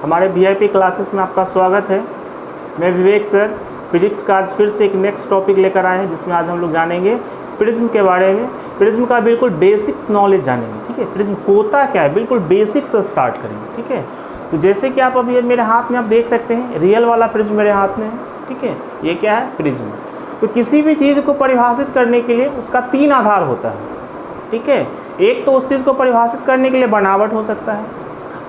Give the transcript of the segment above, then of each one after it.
हमारे VIP classes में आपका स्वागत है। मैं विवेक सर फिजिक्स का आज फिर से एक नेक्स्ट टॉपिक लेकर आए हैं, जिसमें आज हम लोग जानेंगे प्रिज्म के बारे में। प्रिज्म का बिल्कुल बेसिक नॉलेज जानेंगे, ठीक है। प्रिज्म होता क्या है, बिल्कुल बेसिक से स्टार्ट करेंगे, ठीक है। तो जैसे कि आप अभी मेरे हाथ में आप देख सकते हैं, रियल वाला प्रिज्म मेरे हाथ में है, ठीक है। ये क्या है, प्रिज्म। तो किसी भी चीज़ को परिभाषित करने के लिए उसका 3 आधार होता है, ठीक है। एक तो उस चीज़ को परिभाषित करने के लिए बनावट हो सकता है,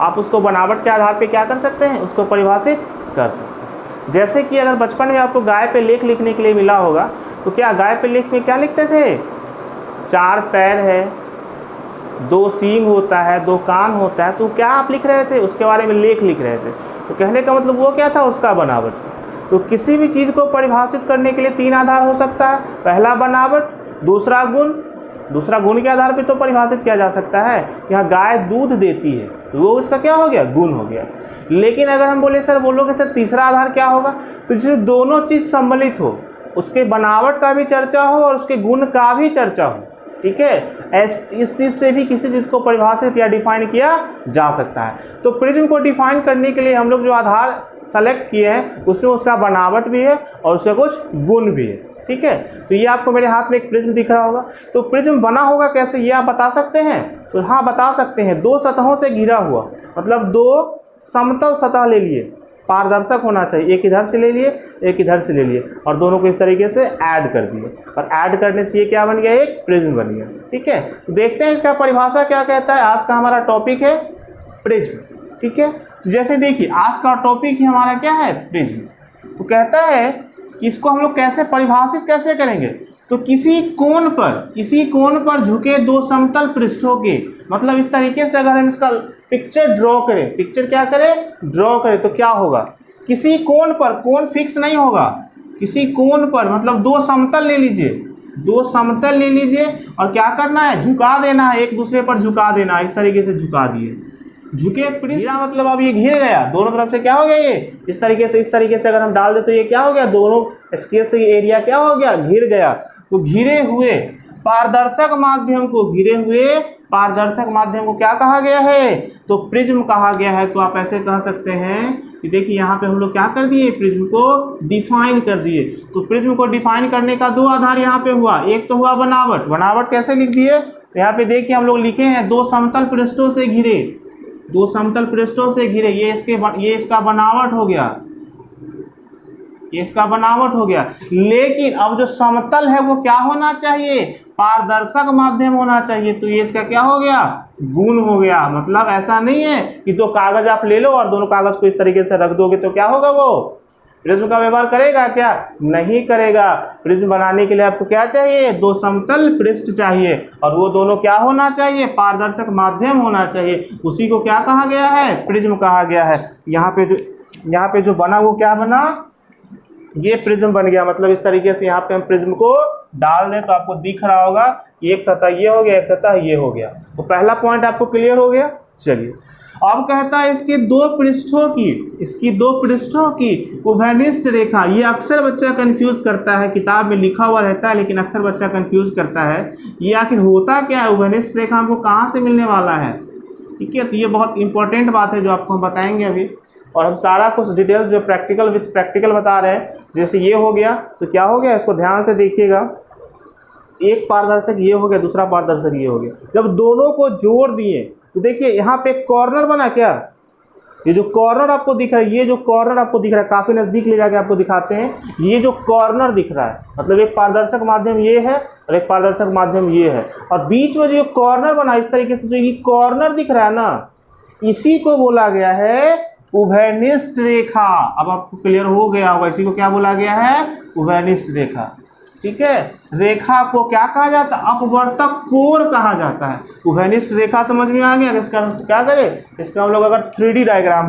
आप उसको बनावट के आधार पे क्या कर सकते हैं, उसको परिभाषित कर सकते हैं। जैसे कि अगर बचपन में आपको गाय पे लेख लिखने के लिए मिला होगा, तो क्या गाय पे लेख में क्या लिखते थे, 4 पैर है, 2 सींग होता है, 2 कान होता है। तो क्या आप लिख रहे थे, उसके बारे में लेख लिख रहे थे। तो कहने का मतलब वो क्या था, उसका बनावट था। तो किसी भी चीज़ को परिभाषित करने के लिए 3 आधार हो सकता है। पहला बनावट, दूसरा गुण। दूसरा गुण के आधार पे तो परिभाषित किया जा सकता है। यहाँ गाय दूध देती है, तो वो इसका क्या हो गया, गुण हो गया। लेकिन अगर हम बोलोगे सर तीसरा आधार क्या होगा, तो जिसमें दोनों चीज़ सम्मिलित हो, उसके बनावट का भी चर्चा हो और उसके गुण का भी चर्चा हो, ठीक है। इस चीज़ से भी किसी चीज़ को परिभाषित या डिफाइन किया जा सकता है। तो प्रिज्म को डिफाइन करने के लिए हम लोग जो आधार सेलेक्ट किए हैं, उसमें उसका बनावट भी है और उसका कुछ गुण भी है, ठीक है। तो ये आपको मेरे हाथ में एक प्रिज्म दिख रहा होगा। तो प्रिज्म बना होगा कैसे, ये आप बता सकते हैं। तो हाँ, बता सकते हैं। 2 सतहों से घिरा हुआ, मतलब 2 समतल सतह ले लिए, पारदर्शक होना चाहिए। एक इधर से ले लिए, एक इधर से ले लिए, और दोनों को इस तरीके से ऐड कर दिए, और ऐड करने से ये क्या बन गया, एक प्रिज्म बन गया, ठीक है। तो देखते हैं इसका परिभाषा क्या कहता है। आज का हमारा टॉपिक है प्रिज्म, ठीक है। तो जैसे देखिए, आज का टॉपिक ही हमारा क्या है, प्रिज्म। तो कहता है कि इसको हम लोग कैसे परिभाषित कैसे करेंगे। तो किसी कोण पर झुके 2 समतल पृष्ठों के, मतलब इस तरीके से अगर हम इसका पिक्चर ड्रॉ करें, पिक्चर क्या करें, ड्रॉ करें, तो क्या होगा, किसी कोण पर, कोण फिक्स नहीं होगा, किसी कोण पर, मतलब 2 समतल ले लीजिए, 2 समतल ले लीजिए, और क्या करना है, झुका देना है, एक दूसरे पर झुका देना। इस तरीके से झुका दिए, झुके पृष्ठ, मतलब अब ये घिर गया दोनों तरफ से। क्या हो गया, ये इस तरीके से अगर हम डाल दे तो ये क्या हो गया, दोनों स्केल से ये एरिया क्या हो गया, घिर गया। तो घिरे हुए पारदर्शक माध्यम को क्या कहा गया है, तो प्रिज्म कहा गया है। तो आप ऐसे कह सकते हैं कि देखिए यहाँ पे हम लोग क्या कर दिए, प्रिज्म को डिफाइन कर दिए। तो प्रिज्म को डिफाइन करने का 2 आधार यहाँ पे हुआ। एक तो हुआ बनावट कैसे लिख दिए, तो यहाँ पे देखिए हम लोग लिखे हैं 2 समतल पृष्ठों से घिरे, 2 समतल पृष्ठों से घिरे, ये इसका बनावट हो गया, ये इसका बनावट हो गया। लेकिन अब जो समतल है वो क्या होना चाहिए, पारदर्शक माध्यम होना चाहिए। तो ये इसका क्या हो गया, गुण हो गया। मतलब ऐसा नहीं है कि 2 कागज आप ले लो और दोनों कागज को इस तरीके से रख दोगे तो क्या होगा, वो प्रिज्म का व्यवहार करेगा क्या, नहीं करेगा। प्रिज्म बनाने के लिए आपको क्या चाहिए, 2 समतल पृष्ठ चाहिए, और वो दोनों क्या होना चाहिए, पारदर्शक माध्यम होना चाहिए। उसी को क्या कहा गया है, प्रिज्म कहा गया है। यहाँ पे जो बना वो क्या बना, ये प्रिज्म बन गया। मतलब इस तरीके से यहाँ पे हम प्रिज्म को डाल दें तो आपको दिख रहा होगा, एक सतह ये हो गया, एक सतह ये हो गया। तो पहला पॉइंट आपको क्लियर हो गया। चलिए, अब कहता है इसकी 2 पृष्ठों की उभयनिष्ठ रेखा। ये अक्सर बच्चा कंफ्यूज करता है, किताब में लिखा हुआ रहता है लेकिन अक्सर बच्चा कंफ्यूज करता है, ये आखिर होता क्या है, उभयनिष्ठ रेखा हमको कहाँ से मिलने वाला है, ठीक है। तो ये बहुत इंपॉर्टेंट बात है जो आपको हम बताएंगे अभी, और हम सारा कुछ डिटेल्स जो प्रैक्टिकल बता रहे हैं। जैसे ये हो गया, तो क्या हो गया, इसको ध्यान से देखिएगा, एक पारदर्शक ये हो गया, दूसरा पारदर्शक ये हो गया। जब दोनों को जोड़ दिए तो देखिए यहाँ पे कॉर्नर बना क्या, ये जो कॉर्नर आपको दिख रहा है, काफ़ी नज़दीक ले जाके आपको दिखाते हैं। ये जो कॉर्नर दिख रहा है, मतलब एक पारदर्शक माध्यम ये है और एक पारदर्शक माध्यम ये है, और बीच में जो कॉर्नर बना, इस तरीके से जो ये कॉर्नर दिख रहा है ना, इसी को बोला गया है उभयनिष्ठ रेखा। अब आपको क्लियर हो गया होगा, इसी को क्या बोला गया है, उभयनिष्ठ रेखा, ठीक है। रेखा को क्या कहा जाता है, अपवर्तक कोण कहा जाता है। उभयनिष्ठ रेखा समझ में आ गया। इसका क्या करें, इसका हम लोग अगर 3D डायग्राम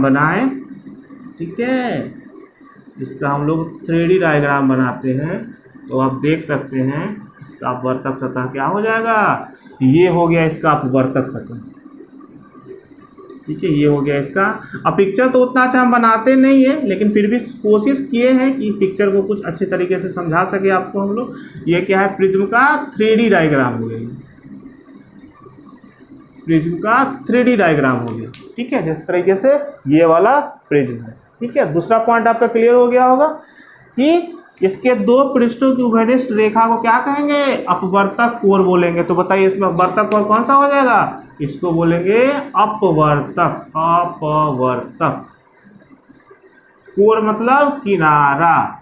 बनाएं, ठीक है, इसका हम लोग 3D डायग्राम बनाते हैं तो आप देख सकते हैं इसका अपवर्तक सतह क्या हो जाएगा, ये हो गया इसका अपवर्तक सतह, ठीक है। ये हो गया इसका। अब पिक्चर तो उतना अच्छा हम बनाते नहीं है, लेकिन फिर भी कोशिश किए हैं कि पिक्चर को कुछ अच्छे तरीके से समझा सके आपको हम लोग। ये क्या है, प्रिज्म का 3D डायग्राम हो गया, प्रिज्म का 3D डायग्राम हो गया। ठीक है, जिस तरीके से ये वाला प्रिज्म है। ठीक है, दूसरा पॉइंट आपका क्लियर हो गया होगा कि इसके दो पृष्ठों की उभयनिष्ठ रेखा को क्या कहेंगे, अपवर्तक कोण बोलेंगे। तो बताइए इसमें अपवर्तक कोण कौन सा हो जाएगा, इसको बोलेंगे अपवर्तक। अपवर्तक कोण मतलब किनारा,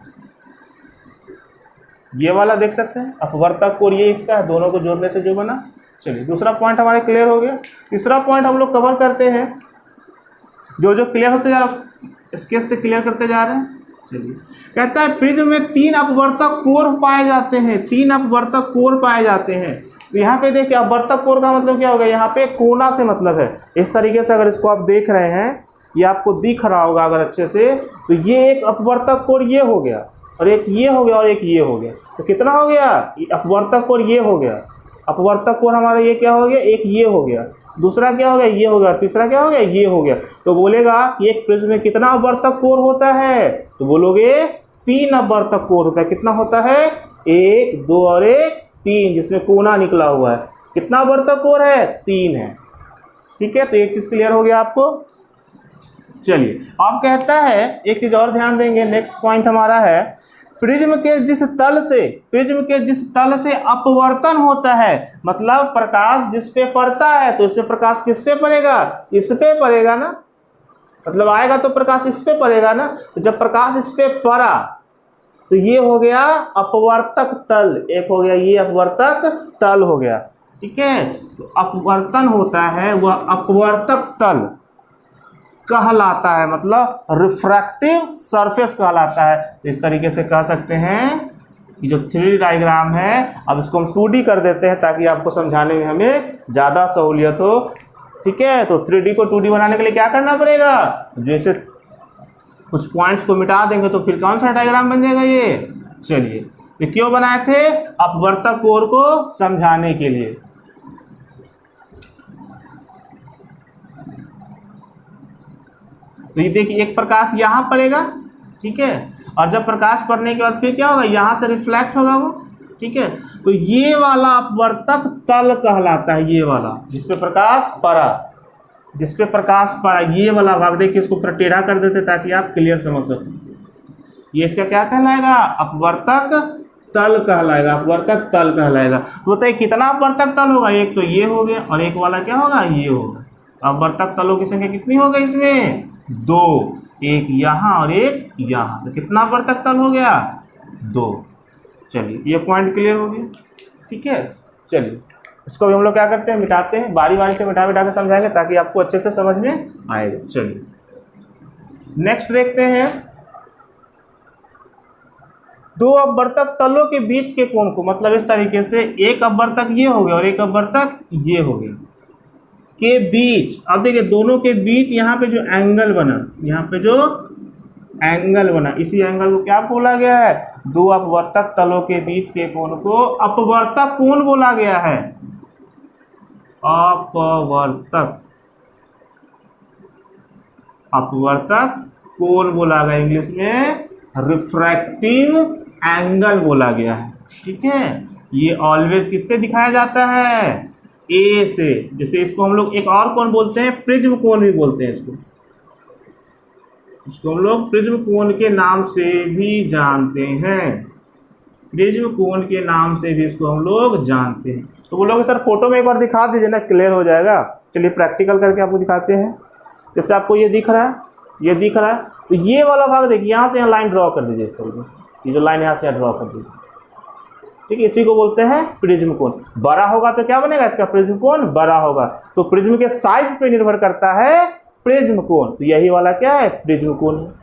ये वाला देख सकते हैं अपवर्तक कोण, ये इसका है, दोनों को जोड़ने से जो बना। चलिए दूसरा पॉइंट हमारे क्लियर हो गया। तीसरा पॉइंट हम लोग कवर करते हैं, जो जो क्लियर होते जा रहा है स्केच से क्लियर करते जा रहे हैं। चलिए, कहता है प्रिज्म में 3 अपवर्तक कोण पाए जाते हैं, 3 अपवर्तक कोण पाए जाते हैं। तो यहाँ पे देखिए अपवर्तक कोण का मतलब क्या होगा, यहाँ पे कोना से मतलब है। इस तरीके से अगर इसको आप देख रहे हैं, ये आपको दिख रहा होगा अगर अच्छे से, तो ये एक अपवर्तक कोण ये हो गया, और एक ये हो गया, और एक ये हो गया। तो कितना हो गया, अपवर्तक कोण ये हो गया, अपवर्तक कोण हमारा ये क्या हो गया, एक ये हो गया, दूसरा क्या हो गया, ये हो गया, तीसरा क्या हो गया, ये हो गया। तो बोलेगा कि एक प्रिज्म में कितना अपवर्तक कोण होता है, तो बोलोगे 3 अपवर्तक कोण होता है। कितना होता है, 1, 2 और 1, 3, जिसमें कोना निकला हुआ है। कितना अपवर्तक कोण है, 3 है। ठीक है, तो एक चीज क्लियर हो गया आपको। चलिए अब कहता है एक चीज और ध्यान देंगे, नेक्स्ट पॉइंट हमारा है प्रिज्म के जिस तल से अपवर्तन होता है, मतलब प्रकाश जिस पे पड़ता है, तो इससे प्रकाश किस पे पड़ेगा, इस पे पड़ेगा ना, मतलब आएगा तो प्रकाश इस पे पड़ेगा ना। तो जब प्रकाश इस पे पड़ा तो ये हो गया अपवर्तक तल, एक हो गया ये अपवर्तक तल हो गया। ठीक है, तो अपवर्तन होता है वह अपवर्तक तल कहलाता है, मतलब रिफ्रैक्टिव सरफेस कहलाता है। इस तरीके से कह सकते हैं कि जो 3D डायग्राम है, अब इसको हम 2D कर देते हैं ताकि आपको समझाने में हमें ज़्यादा सहूलियत हो। ठीक है, तो 3D को 2D बनाने के लिए क्या करना पड़ेगा, जैसे कुछ पॉइंट्स को मिटा देंगे तो फिर कौन सा डायग्राम बन जाएगा ये। चलिए, ये क्यों बनाए थे, अपवर्तक कोण को समझाने के लिए। तो ये देखिए एक प्रकाश यहाँ पड़ेगा, ठीक है, और जब प्रकाश पड़ने के बाद फिर क्या होगा, यहाँ से रिफ्लेक्ट होगा वो। ठीक है, तो ये वाला अपवर्तक तल कहलाता है, ये वाला जिस पे प्रकाश पड़ा, जिस पे प्रकाश पड़ा, ये वाला भाग देखिए, इसको थोड़ा टेढ़ा कर देते ताकि आप क्लियर समझ सकें। ये इसका क्या कहलाएगा, अपवर्तक तल कहलाएगा, अपवर्तक तल कहलाएगा। तो बताइए कितना अपवर्तक तल होगा, एक तो ये हो गया और एक वाला क्या होगा, ये होगा। अपवर्तक तलों की संख्या कितनी हो गई इसमें, 2, एक यहाँ और एक यहाँ, तो कितना अपवर्तक तल हो गया, 2। चलिए ये पॉइंट क्लियर हो गया। ठीक है, चलिए इसको भी हम लोग क्या करते हैं, मिटाते हैं, बारी बारी से मिटा मिटा के समझाएंगे ताकि आपको अच्छे से समझ में आएगा। चलिए नेक्स्ट देखते हैं, 2 अपवर्तक तलों के बीच के कोण को, मतलब इस तरीके से एक अपवर्तक ये हो गया और एक अपवर्तक ये हो गया के बीच। अब देखिए दोनों के बीच यहाँ पे जो एंगल बना, यहाँ पे जो एंगल बना, इसी एंगल को क्या बोला गया है, 2 अपवर्तक तलों के बीच के कोण को अपवर्तक कोण बोला गया है। अपवर्तक कोण बोला गया, इंग्लिश में रिफ्रैक्टिव एंगल बोला गया है। ठीक है, ये ऑलवेज किससे दिखाया जाता है, ए से। जैसे इसको हम लोग एक और कोण बोलते हैं, प्रिज्म कोण भी बोलते हैं इसको हम लोग प्रिज्म कोण के नाम से भी जानते हैं, प्रिज्म कोण के नाम से भी इसको हम लोग जानते हैं। तो वो लोग सर फोटो में एक बार दिखा दीजिए ना, क्लियर हो जाएगा। चलिए प्रैक्टिकल करके आपको दिखाते हैं। जैसे आपको ये दिख रहा है, ये दिख रहा है, तो ये वाला भाग देखिए, यहाँ से यहाँ लाइन ड्रॉ कर दीजिए इस तरीके से, ये जो लाइन यहाँ से यहाँ ड्रॉ कर दीजिए। ठीक है, इसी को बोलते हैं प्रिज्म कोण। बड़ा होगा तो क्या बनेगा, इसका प्रिज्म कोण बड़ा होगा। तो प्रिज्म के साइज पे निर्भर करता है प्रिज्म कोण, तो यही वाला क्या है, प्रिज्म कोण है।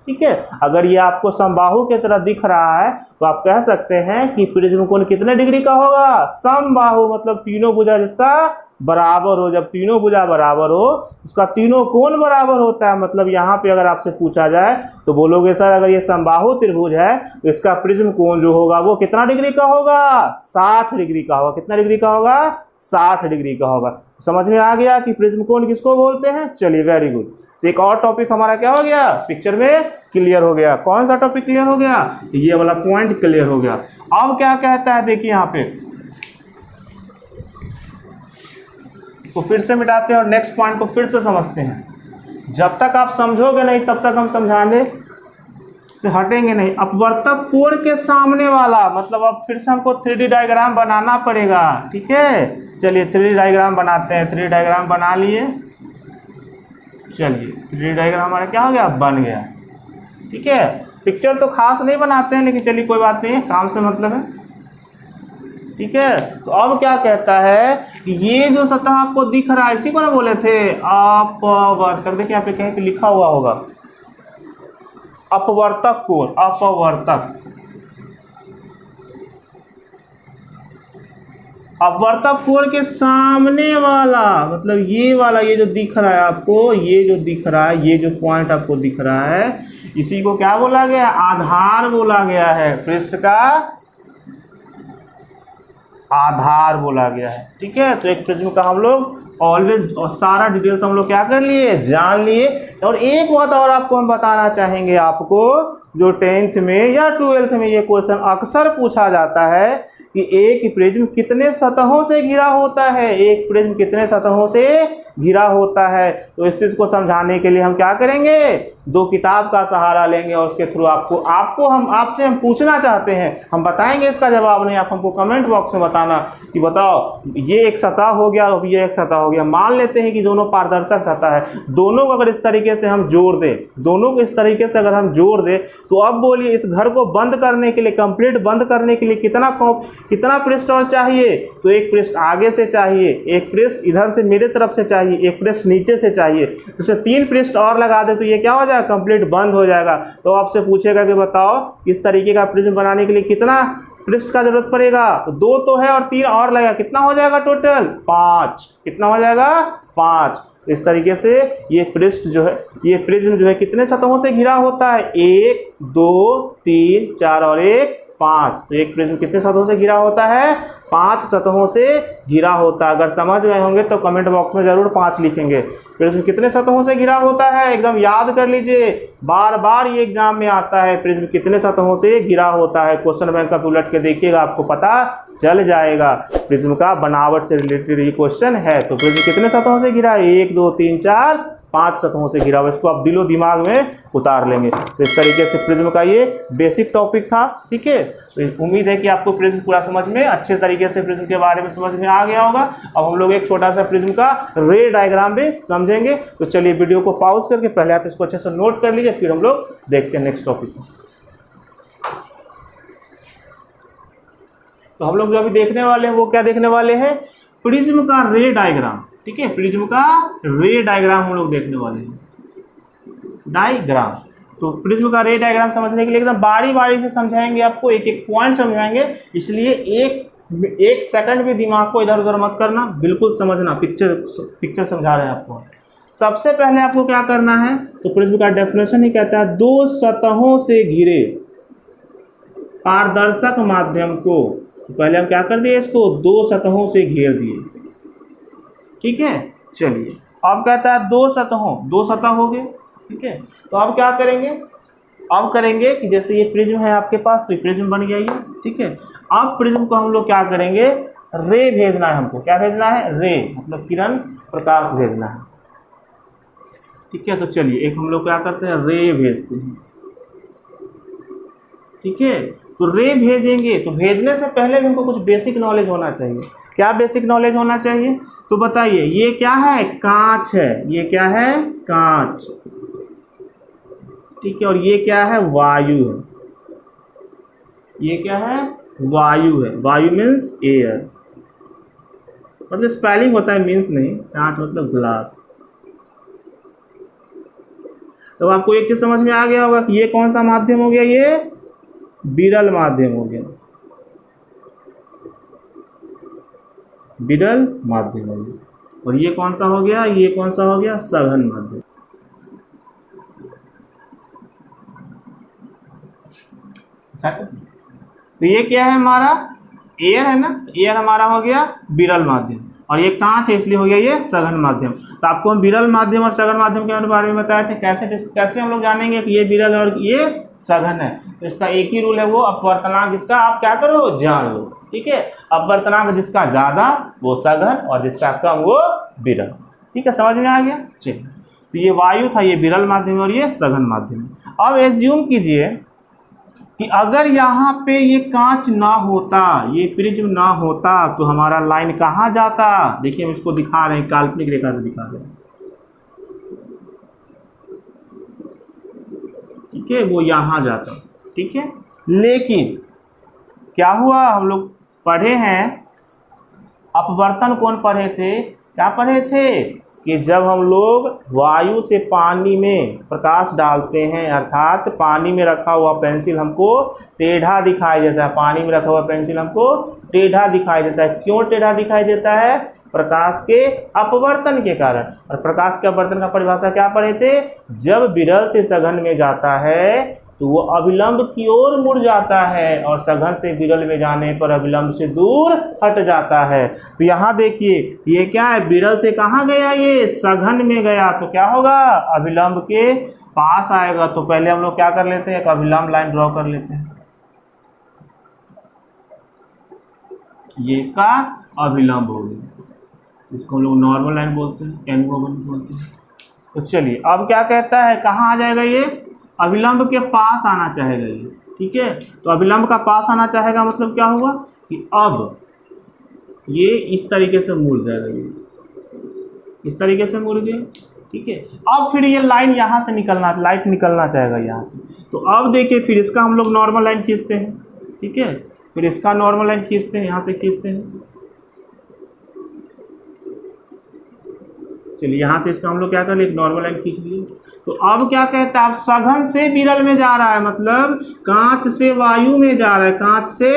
ठीक है, अगर ये आपको समबाहु की तरह दिख रहा है तो आप कह सकते हैं कि प्रिज्म कोण कितने डिग्री का होगा, समबाहु, मतलब तीनों भुजा जिसका बराबर हो। जब तीनों भुजा बराबर हो उसका तीनों कोण बराबर होता है। मतलब यहाँ पे अगर आपसे पूछा जाए तो बोलोगे सर अगर ये समबाहु त्रिभुज है तो इसका प्रिज्म कोण जो होगा वो कितना डिग्री का होगा, 60 डिग्री का होगा। कितना डिग्री का होगा, 60 डिग्री का होगा। समझ में आ गया कि प्रिज्म कोण किसको बोलते हैं। चलिए वेरी गुड। तो एक और टॉपिक हमारा क्या हो गया, पिक्चर में क्लियर हो गया। कौन सा टॉपिक क्लियर हो गया, ये वाला पॉइंट क्लियर हो गया। अब क्या कहता है देखिए यहाँ पे, इसको फिर से मिटाते हैं और नेक्स्ट पॉइंट को फिर से समझते हैं। जब तक आप समझोगे नहीं तब तक हम समझाने से हटेंगे नहीं। अपवर्तक कोण के सामने वाला मतलब अब फिर से हमको 3D डायग्राम बनाना पड़ेगा, ठीक है। चलिए 3D डायग्राम बनाते हैं। 3D डायग्राम बना लिए। चलिए 3D डायग्राम हमारा क्या हो गया, बन गया, ठीक है। पिक्चर तो खास नहीं बनाते हैं, लेकिन चलिए कोई बात नहीं है, काम से मतलब है, ठीक है। तो अब क्या कहता है कि ये जो सतह आपको दिख रहा है इसी को ना बोले थे अपवर्तक। देखिए यहाँ पे कहीं पे लिखा हुआ होगा अपवर्तक कोण, अपवर्तक। अपवर्तक कोण के सामने वाला मतलब ये वाला, ये जो दिख रहा है आपको, ये जो दिख रहा है, ये जो पॉइंट आपको दिख रहा है, इसी को क्या बोला गया, आधार बोला गया है। पृष्ठ का आधार बोला गया है, ठीक है। तो एक प्रिज्म का हम लोग ऑलवेज और सारा डिटेल्स हम लोग क्या कर लिए, जान लिए। और एक बात और आपको हम बताना चाहेंगे, आपको जो 10th में या 12th में ये क्वेश्चन अक्सर पूछा जाता है कि एक प्रिज्म कितने सतहों से घिरा होता है, एक प्रिज्म कितने सतहों से घिरा होता है। तो इस चीज़ को समझाने के लिए हम क्या करेंगे, दो किताब का सहारा लेंगे और उसके थ्रू आपसे हम पूछना चाहते हैं, हम बताएंगे इसका जवाब नहीं, आप हमको कमेंट बॉक्स में बताना कि बताओ ये एक सतह हो गया और ये एक सतह हो गया। मान लेते हैं कि दोनों पारदर्शक सतह है, दोनों को अगर इस तरीके से हम जोड़ दें, दोनों को इस तरीके से अगर हम जोड़ दें, तो अब बोलिए इस घर को बंद करने के लिए, कंप्लीट बंद करने के लिए कितना पृष्ठ और चाहिए। तो एक पृष्ठ आगे से चाहिए, एक पृष्ठ इधर से मेरे तरफ से चाहिए, एक पृष्ठ नीचे से चाहिए। तो 3 पृष्ठ और लगा दे तो ये क्या हो जाएगा, कंप्लीट बंद हो जाएगा। तो आपसे पूछेगा कि बताओ इस तरीके का प्रिज्म बनाने के लिए कितना पृष्ठ का जरूरत पड़ेगा। तो 2 तो है और 3 और लगेगा, कितना हो जाएगा टोटल 5। कितना हो जाएगा 5। इस तरीके से ये पृष्ठ जो है, ये प्रिज्म जो है कितने सतहों से घिरा होता है, 1 2 3 4 और 1 5। तो एक प्रिज्म कितने सतहों से घिरा होता है, 5 सतहों से घिरा होता है। अगर समझ गए होंगे तो कमेंट बॉक्स में जरूर 5 लिखेंगे। प्रिज्म कितने सतहों से घिरा होता है, एकदम याद कर लीजिए, बार बार ये एग्जाम में आता है, प्रिज्म कितने सतहों से घिरा होता है। क्वेश्चन बैंक का उलट के देखिएगा, आपको पता चल जाएगा। प्रिज्म का बनावट से रिलेटेड ये क्वेश्चन है। तो प्रिज्म कितने सतहों से घिरा है, 1 2 3 4 5 सतहों से घिरा हुआ। इसको आप दिलो दिमाग में उतार लेंगे। तो इस तरीके से प्रिज्म का ये बेसिक टॉपिक था, ठीक है। तो उम्मीद है कि आपको प्रिज्म पूरा समझ में, अच्छे तरीके से प्रिज्म के बारे में समझ में आ गया होगा। अब हम लोग एक छोटा सा प्रिज्म का रे डायग्राम भी समझेंगे। तो चलिए वीडियो को पॉज करके पहले आप इसको अच्छे से नोट कर लीजिए, फिर हम लोग देखते हैं नेक्स्ट टॉपिक। तो हम लोग जो अभी देखने वाले हैं वो क्या देखने वाले हैं, प्रिज्म का रे डायग्राम, ठीक है। प्रिज्म का रे डायग्राम हम लोग देखने वाले हैं, डायग्राम। तो प्रिज्म का रे डायग्राम समझने के लिए एकदम बारी बारी से समझाएंगे, आपको एक एक पॉइंट समझाएंगे, इसलिए एक सेकंड भी दिमाग को इधर उधर मत करना, बिल्कुल समझना। पिक्चर समझा रहे हैं आपको। सबसे पहले आपको क्या करना है, तो प्रिज्म का डेफिनेशन ही कहता है 2 सतहों से घिरे पारदर्शक माध्यम को। तो पहले हम क्या कर दिए, इसको 2 सतहों से घेर दिए, ठीक है। चलिए अब कहता है 2 सतह हो गए, ठीक है। तो अब क्या करेंगे, अब करेंगे कि जैसे ये प्रिज्म है आपके पास, तो ये प्रिज्म बन गया ये, ठीक है। अब प्रिज्म को हम लोग क्या करेंगे, रे भेजना है हमको। क्या भेजना है, रे मतलब किरण प्रकाश भेजना है, ठीक है। तो चलिए एक हम लोग क्या करते हैं, रे भेजते हैं, ठीक है। तो रे भेजेंगे, तो भेजने से पहले भी हमको कुछ बेसिक नॉलेज होना चाहिए। क्या बेसिक नॉलेज होना चाहिए, तो बताइए। ये क्या है, कांच है, ये क्या है, कांच, ठीक है। और ये क्या है, वायु है, ये क्या है, वायु है। वायु मीन्स एयर, मतलब स्पेलिंग होता है, मीन्स नहीं। कांच मतलब ग्लास। तो आपको एक चीज समझ में आ गया होगा कि ये कौन सा माध्यम हो गया, ये विरल माध्यम हो गया, विरल माध्यम हो गया। और ये कौन सा हो गया, ये कौन सा हो गया, सघन माध्यम। तो ये क्या है, हमारा एयर है ना, एयर हमारा हो गया विरल माध्यम। और ये कांच है इसलिए हो गया ये सघन माध्यम। तो आपको हम विरल माध्यम और सघन माध्यम के बारे में बताए थे। कैसे हम लोग जानेंगे कि ये विरल और ये सघन है। तो इसका एक ही रूल है, वो अपवर्तनांक इसका आप क्या करो, जान लो। ठीक है, अपवर्तनांक जिसका ज्यादा वो सघन और जिसका कम वो विरल। ठीक है, समझ में आ गया। चलिए, तो ये वायु था, ये विरल माध्यम और ये सघन माध्यम। अब एज्यूम कीजिए कि अगर यहाँ पे ये कांच ना होता, ये प्रिज्म ना होता, तो हमारा लाइन कहाँ जाता। देखिए हम इसको दिखा रहे हैं, काल्पनिक रेखा से दिखा रहे हैं। ठीक है, वो यहाँ जाता। ठीक है, लेकिन क्या हुआ, हम लोग पढ़े हैं अपवर्तन कौन पढ़े थे, क्या पढ़े थे कि जब हम लोग वायु से पानी में प्रकाश डालते हैं, अर्थात पानी में रखा हुआ पेंसिल हमको टेढ़ा दिखाई देता है, पानी में रखा हुआ पेंसिल हमको टेढ़ा दिखाई देता है। क्यों टेढ़ा दिखाई देता है, प्रकाश के अपवर्तन के कारण। और प्रकाश के अपवर्तन का परिभाषा क्या पढ़े थे, जब विरल से सघन में जाता है तो वो अभिलंब की ओर मुड़ जाता है और सघन से विरल में जाने पर अभिलंब से दूर हट जाता है। तो यहाँ देखिए ये क्या है, विरल से कहाँ गया, ये सघन में गया, तो क्या होगा, अभिलंब के पास आएगा। तो पहले हम लोग क्या कर लेते हैं, एक अभिलंब लाइन ड्रॉ कर लेते हैं। ये इसका अभिलंब हो गया, इसको हम लोग नॉर्मल लाइन बोलते हैं, एन-O-1 बोलते हैं। तो चलिए अब क्या कहता है, कहाँ आ जाएगा, ये अभिलंब के पास आना चाहेगा ये। ठीक है, तो अभिलंब का पास आना चाहेगा मतलब क्या हुआ कि अब ये इस तरीके से मुड़ जाएगा, ये इस तरीके से मुड़ गया। ठीक है, अब फिर ये लाइन यहाँ से लाइट निकलना चाहेगा यहाँ से। तो अब देखिए फिर इसका हम लोग नॉर्मल लाइन खींचते हैं। ठीक है, फिर इसका नॉर्मल लाइन खींचते हैं, यहाँ से खींचते हैं। चलिए यहाँ से इसका हम लोग क्या कर लिए, एक नॉर्मल लाइन खींच लिए। तो अब क्या कहता है, अब सघन से विरल में जा रहा है, मतलब कांच से वायु में जा रहा है, कांच से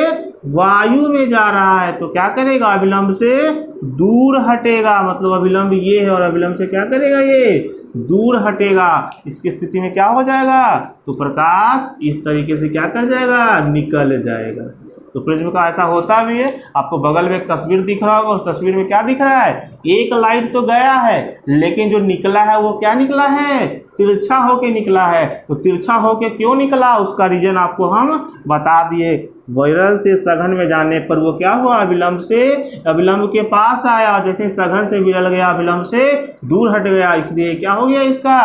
वायु में जा रहा है, तो क्या करेगा, अभिलंब से दूर हटेगा। मतलब अभिलंब ये है और अभिलंब से क्या करेगा, ये दूर हटेगा। इसकी स्थिति में क्या हो जाएगा, तो प्रकाश इस तरीके से क्या कर जाएगा, निकल जाएगा। तो प्रिज्म का ऐसा होता भी है। आपको बगल में एक तस्वीर दिख रहा होगा, उस तस्वीर में क्या दिख रहा है, एक लाइट तो गया है लेकिन जो निकला है वो क्या निकला है, तिरछा होके निकला है। तो तिरछा होके क्यों निकला, उसका रीजन आपको हम बता दिए। विरल से सघन में जाने पर वो क्या हुआ, अभिलंब के पास आया, और जैसे सघन से विरल गया अभिलंब से दूर हट गया, इसलिए क्या हो गया इसका,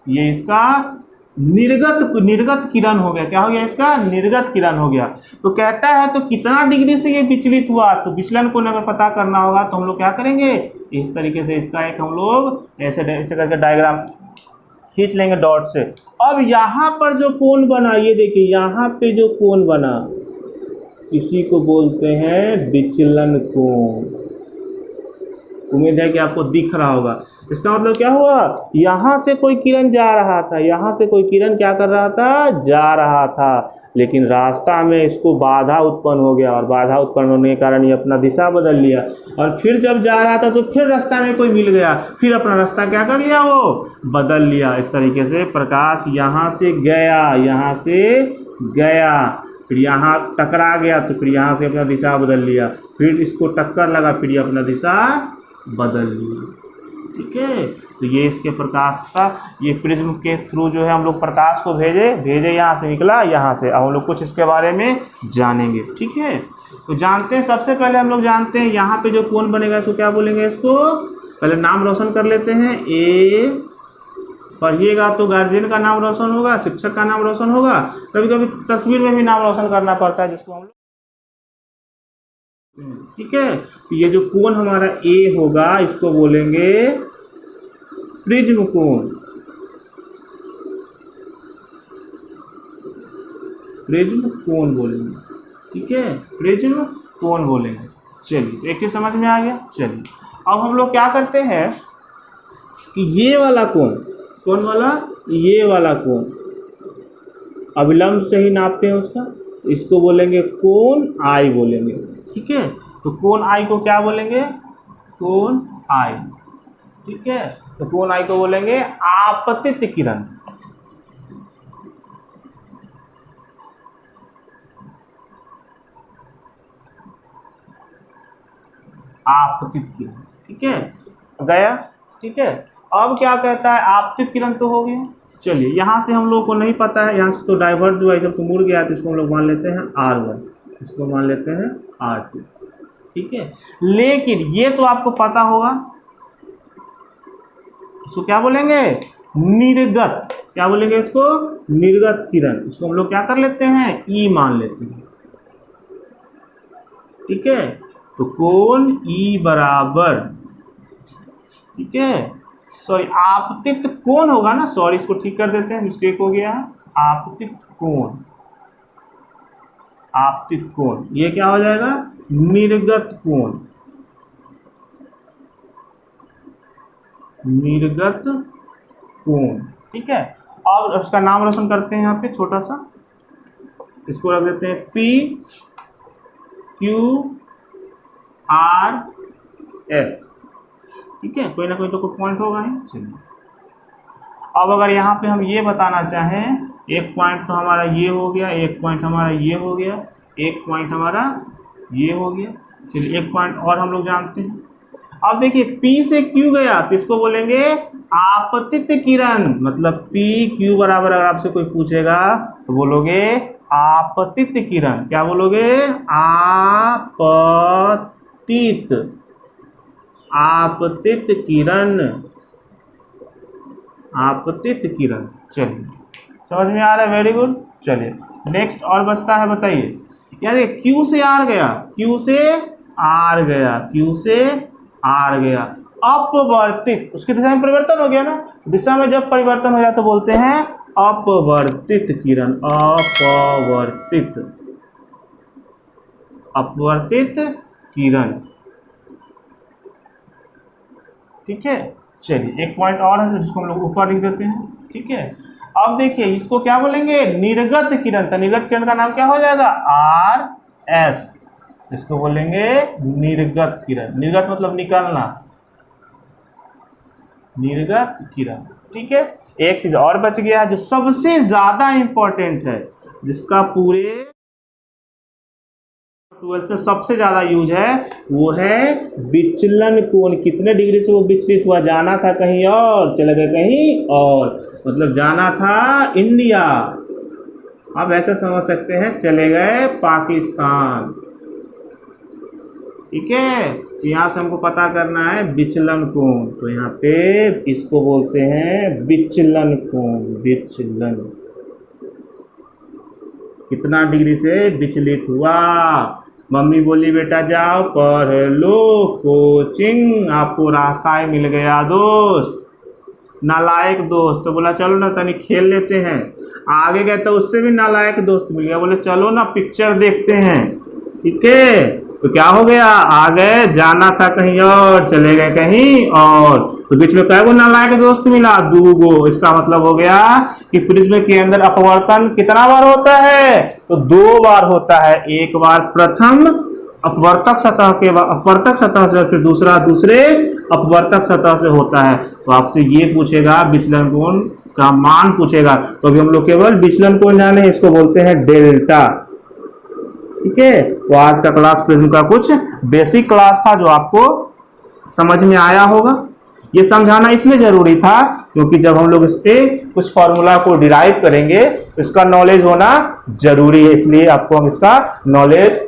ये इसका निर्गत किरण हो गया। क्या हो गया, इसका निर्गत किरण हो गया। तो कहता है तो कितना डिग्री से ये विचलित हुआ, तो विचलन को अगर पता करना होगा तो हम लोग क्या करेंगे, इस तरीके से इसका एक हम लोग ऐसे करके डायग्राम खींच लेंगे डॉट से। अब यहाँ पर जो कोण बना, ये देखिए यहाँ पे जो कोण बना, इसी को बोलते हैं विचलन कोण। उम्मीद है कि आपको दिख रहा होगा। इसका मतलब क्या हुआ, यहाँ से कोई किरण जा रहा था, यहाँ से कोई किरण क्या कर रहा था, जा रहा था, लेकिन रास्ता में इसको बाधा उत्पन्न हो गया, और बाधा उत्पन्न होने के कारण ये अपना दिशा बदल लिया। और फिर जब जा रहा था तो फिर रास्ता में कोई मिल गया, फिर अपना रास्ता क्या कर लिया, वो बदल लिया। इस तरीके से प्रकाश यहाँ से गया, यहाँ से गया, फिर यहाँ टकरा गया, तो फिर यहाँ से अपना दिशा बदल लिया, फिर इसको टक्कर लगा, फिर ये अपना दिशा बदल लिया। ठीक है, तो ये इसके प्रकाश का, ये प्रिज्म के थ्रू जो है हम लोग प्रकाश को भेजे यहाँ से निकला, यहाँ से। अब हम लोग कुछ इसके बारे में जानेंगे। ठीक है, तो जानते हैं, सबसे पहले हम लोग जानते हैं यहाँ पे जो कोण बनेगा इसको क्या बोलेंगे, इसको पहले नाम रोशन कर लेते हैं। ए पढ़िएगा तो गार्जियन का नाम रोशन होगा, शिक्षक का नाम रोशन होगा, कभी कभी तस्वीर में भी नाम रोशन करना पड़ता है, जिसको हम लोग, ठीक है। तो ये जो कोण हमारा ए होगा इसको बोलेंगे प्रिज्म कोण, प्रिज्म कोण बोलेंगे। ठीक है, प्रिज्म कोण बोलेंगे। चलिए, एक चीज समझ में आ गया। चलिए अब हम लोग क्या करते हैं कि ये वाला कोण, कौन वाला, ये वाला कोण अविलंब से ही नापते हैं उसका, इसको बोलेंगे कोण आई बोलेंगे। ठीक है, तो कोण आई को क्या बोलेंगे, कोण आई। ठीक है, तो कोण आई को बोलेंगे आपतित किरण। आपतित किरण। ठीक है, गया। ठीक है, अब क्या कहता है, आपतित किरण तो हो गया। चलिए यहाँ से हम लोग को नहीं पता है, यहाँ से तो डाइवर्ज हुआ है, जब तो मुड़ गया तो इसको हम लोग मान लेते हैं R1, इसको मान लेते हैं R2। ठीक है, लेकिन ये तो आपको पता होगा, इसको क्या बोलेंगे, निर्गत। क्या बोलेंगे इसको, निर्गत किरण। इसको हम लोग क्या कर लेते हैं, ई मान लेते हैं। ठीक है, तो कोण ई बराबर, ठीक है, सॉरी आपतित कोण होगा ना, सॉरी इसको ठीक कर देते हैं, मिस्टेक हो गया है, आपतित कोण, आपतित कोण, ये क्या हो जाएगा, निर्गत कोण, निर्गत कोण। ठीक है, अब उसका नाम रोशन करते हैं यहाँ पे छोटा सा, इसको रख देते हैं P Q R S। ठीक है, कोई ना कोई तो कोई पॉइंट होगा ही। चलिए, अब अगर यहाँ पे हम ये बताना चाहें, एक पॉइंट तो हमारा ये हो गया, एक पॉइंट हमारा ये हो गया, एक पॉइंट हमारा ये हो गया। चलिए, एक पॉइंट और हम लोग जानते हैं। अब देखिए P से Q गया तो इसको बोलेंगे आपतित किरण, मतलब P Q बराबर अगर आपसे कोई पूछेगा तो बोलोगे आपतित किरण। क्या बोलोगे, आपतित, आपतित किरण, आपतित किरण। चलिए, समझ में आ रहा है, वेरी गुड। चलिए नेक्स्ट और बचता है, बताइए। क्या देखिए, Q से R गया, Q से R गया, Q से R गया, अपवर्तित, उसकी दिशा में परिवर्तन हो गया ना, दिशा में जब परिवर्तन हो जाए तो बोलते हैं अपवर्तित किरण, अपवर्तित, अपवर्तित किरण। ठीक है, चलिए एक पॉइंट और है जिसको हम लोग ऊपर लिख देते हैं। ठीक है, अब देखिए इसको क्या बोलेंगे, निर्गत किरण। तो निर्गत किरण का नाम क्या हो जाएगा, RS। इसको बोलेंगे निर्गत किरण। निर्गत मतलब निकलना, निर्गत किरण। ठीक है, एक चीज और बच गया जो सबसे ज्यादा इंपॉर्टेंट है, जिसका पूरे 12th में सबसे ज्यादा यूज है, वो है विचलन कोण। कितने डिग्री से वो विचलित हुआ, जाना था कहीं और, चले गए कहीं और, मतलब जाना था इंडिया, आप ऐसे समझ सकते हैं चले गए पाकिस्तान। ठीक है, यहाँ से हमको पता करना है विचलन कोण, तो यहाँ पे इसको बोलते हैं विचलन कोण। विचलन, कितना डिग्री से विचलित हुआ। मम्मी बोली बेटा जाओ पढ़ लो कोचिंग, आपको रास्ता ही मिल गया दोस्त, नालायक दोस्त, तो बोला चलो ना तनी खेल लेते हैं। आगे गए तो उससे भी नालायक दोस्त मिल गया, बोले चलो ना पिक्चर देखते हैं। ठीक है, तो क्या हो गया, आ गए, जाना था कहीं और, चले गए कहीं और, तो बीच में कै गो नालायक दोस्त मिला, 2 गो। इसका मतलब हो गया कि प्रिज्म के अंदर अपवर्तन कितना बार होता है, तो 2 बार होता है। एक बार प्रथम अपवर्तक सतह के, अपवर्तक सतह से, फिर दूसरा दूसरे अपवर्तक सतह से होता है। तो आपसे ये पूछेगा विचलन कोण का मान पूछेगा, तो अभी हम लोग केवल विचलन कोण जाने, इसको बोलते हैं डेल्टा। ठीक है, तो आज का क्लास प्रिज्म का कुछ बेसिक क्लास था जो आपको समझ में आया होगा। ये समझाना इसलिए जरूरी था क्योंकि जब हम लोग इस पे कुछ फॉर्मूला को डिराइव करेंगे तो इसका नॉलेज होना जरूरी है, इसलिए आपको हम इसका नॉलेज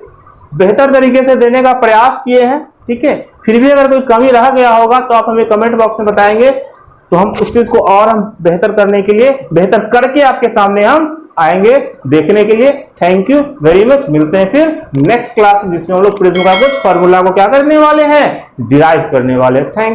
बेहतर तरीके से देने का प्रयास किए हैं। ठीक है, फिर भी अगर कोई कमी रह गया होगा तो आप हमें कमेंट बॉक्स में बताएंगे, तो हम उस चीज को और हम बेहतर करने के लिए, बेहतर करके आपके सामने हम आएंगे देखने के लिए। Thank you very much. मिलते हैं फिर नेक्स्ट क्लास जिसमें हम लोग प्रिज्म का कुछ फॉर्मूला को क्या करने वाले हैं, डिराइव करने वाले हैं। थैंक